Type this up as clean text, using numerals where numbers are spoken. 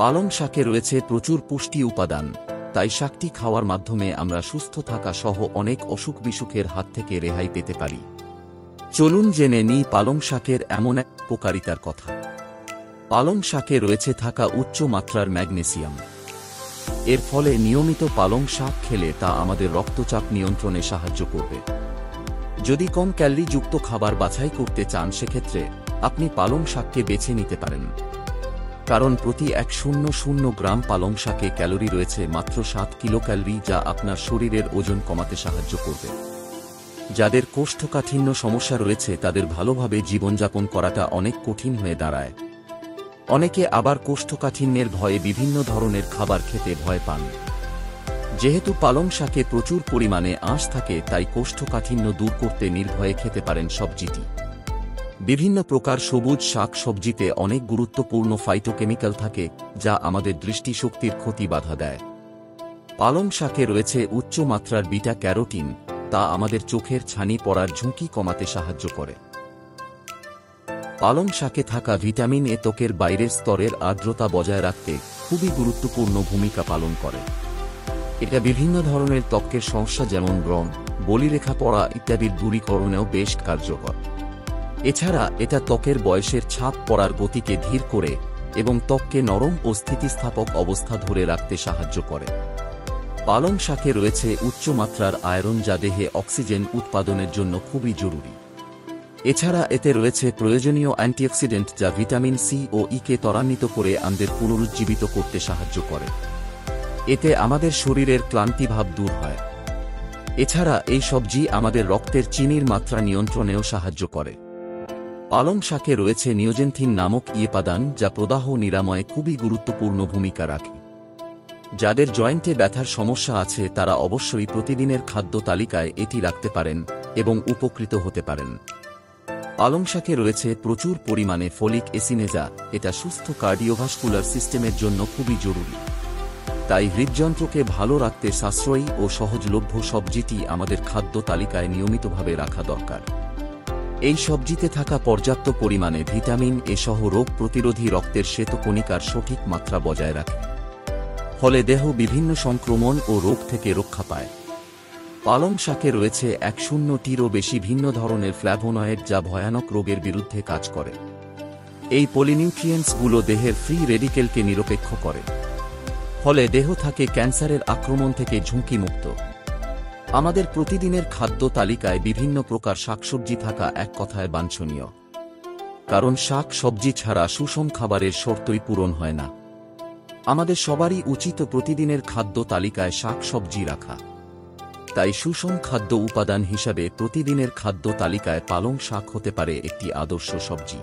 পালং শাকে রয়েছে প্রচুর পুষ্টি উপাদান, তাই শাকটি খাওয়ার মাধ্যমে আমরা সুস্থ থাকা সহ অনেক অসুখ বিসুখের হাত থেকে রেহাই পেতে পারি। চলুন জেনে নিই পালং শাকের এমন এক উপকারিতার কথা। পালং শাকে রয়েছে থাকা উচ্চ মাত্রার ম্যাগনেসিয়াম। এর ফলে নিয়মিত পালং শাক খেলে তা আমাদের রক্তচাপ নিয়ন্ত্রণে সাহায্য করবে। যদি কম ক্যালোরিযুক্ত খাবার বাছাই করতে চান সেক্ষেত্রে আপনি পালং শাককে বেছে নিতে পারেন, কারণ প্রতি 100 গ্রাম পালং শাকে ক্যালোরি রয়েছে মাত্র 7 কিলোক্যালোরি, যা আপনার শরীরের ওজন কমাতে সাহায্য করবে। যাদের কোষ্ঠকাঠিন্য সমস্যা রয়েছে তাদের ভালোভাবে জীবনযাপন করাটা অনেক কঠিন হয়ে দাঁড়ায়। অনেকে আবার কোষ্ঠকাঠিন্যের ভয়ে বিভিন্ন ধরনের খাবার খেতে ভয় পান। যেহেতু পালং শাকে প্রচুর পরিমাণে আঁশ থাকে, তাই কোষ্ঠকাঠিন্য দূর করতে নির্ভয়ে খেতে পারেন সবজিটি। বিভিন্ন প্রকার সবুজ শাক সবজিতে অনেক গুরুত্বপূর্ণ ফাইটোকেমিক্যাল থাকে, যা আমাদের দৃষ্টিশক্তির ক্ষতি বাধা দেয়। পালং শাকে রয়েছে উচ্চ মাত্রার বিটা ক্যারোটিন, তা আমাদের চোখের ছানি পড়ার ঝুঁকি কমাতে সাহায্য করে। পালং শাকে থাকা ভিটামিন এ ত্বকের বাইরের স্তরের আর্দ্রতা বজায় রাখতে খুবই গুরুত্বপূর্ণ ভূমিকা পালন করে। এটা বিভিন্ন ধরনের ত্বকের সমস্যা যেমন ব্রণ, বলিরেখা পড়া ইত্যাদির দূরীকরণেও বেশ কার্যকর। এছাড়া এটা ত্বকের বয়সের ছাপ পড়ার গতিকে ধীর করে এবং ত্বককে নরম ও স্থিতিস্থাপক অবস্থা ধরে রাখতে সাহায্য করে। পালং শাকে রয়েছে উচ্চ মাত্রার আয়রন, যা দেহে অক্সিজেন উৎপাদনের জন্য খুবই জরুরি। এছাড়া এতে রয়েছে প্রয়োজনীয় অ্যান্টিঅক্সিডেন্ট, যা ভিটামিন সি ও ই কে ত্বরান্বিত করে আমাদের পুনরুজ্জীবিত করতে সাহায্য করে। এতে আমাদের শরীরের ক্লান্তিভাব দূর হয়। এছাড়া এই সবজি আমাদের রক্তের চিনির মাত্রা নিয়ন্ত্রণেও সাহায্য করে। পালং শাকে রয়েছে নিওজেনথিন নামক উপাদান, যা প্রদাহ নিরাময়ে খুবই গুরুত্বপূর্ণ ভূমিকা রাখে। যাদের জয়েন্টে ব্যথার সমস্যা আছে তারা অবশ্যই প্রতিদিনের খাদ্য তালিকায় এটি রাখতে পারেন এবং উপকৃত হতে পারেন। পালং শাকে রয়েছে প্রচুর পরিমাণে ফলিক অ্যাসিড, এটা সুস্থ কার্ডিওভাস্কুলার সিস্টেমের জন্য খুবই জরুরি। তাই হৃদযন্ত্রকে ভালো রাখতে সাশ্রয়ী ও সহজলভ্য সবজিটি আমাদের খাদ্য তালিকায় নিয়মিতভাবে রাখা দরকার। এই সবজিতে থাকা পর্যাপ্ত পরিমাণে ভিটামিন এ সহ রোগ প্রতিরোধী রক্তের শ্বেতকণিকার সঠিক মাত্রা বজায় রাখে, ফলে দেহ বিভিন্ন সংক্রমণ ও রোগ থেকে রক্ষা পায়। পালং শাকে রয়েছে 100টিরও বেশি ভিন্ন ধরনের ফ্ল্যাভোনয়েড, যা ভয়ানক রোগের বিরুদ্ধে কাজ করে। এই পলিনিউট্রিয়েন্টসগুলো দেহের ফ্রি রেডিকেলকে নিরপেক্ষ করে, ফলে দেহ থাকে ক্যান্সারের আক্রমণ থেকে ঝুঁকিমুক্ত। আমাদের প্রতিদিনের খাদ্য তালিকায় বিভিন্ন প্রকার শাকসবজি থাকা এক কথায় বাঞ্ছনীয়, কারণ শাক সবজি ছাড়া সুষম খাবারের শর্তই পূরণ হয় না। আমাদের সবারই উচিত প্রতিদিনের খাদ্য তালিকায় শাক সবজি রাখা। তাই সুষম খাদ্য উপাদান হিসাবে প্রতিদিনের খাদ্য তালিকায় পালং শাক হতে পারে একটি আদর্শ সবজি।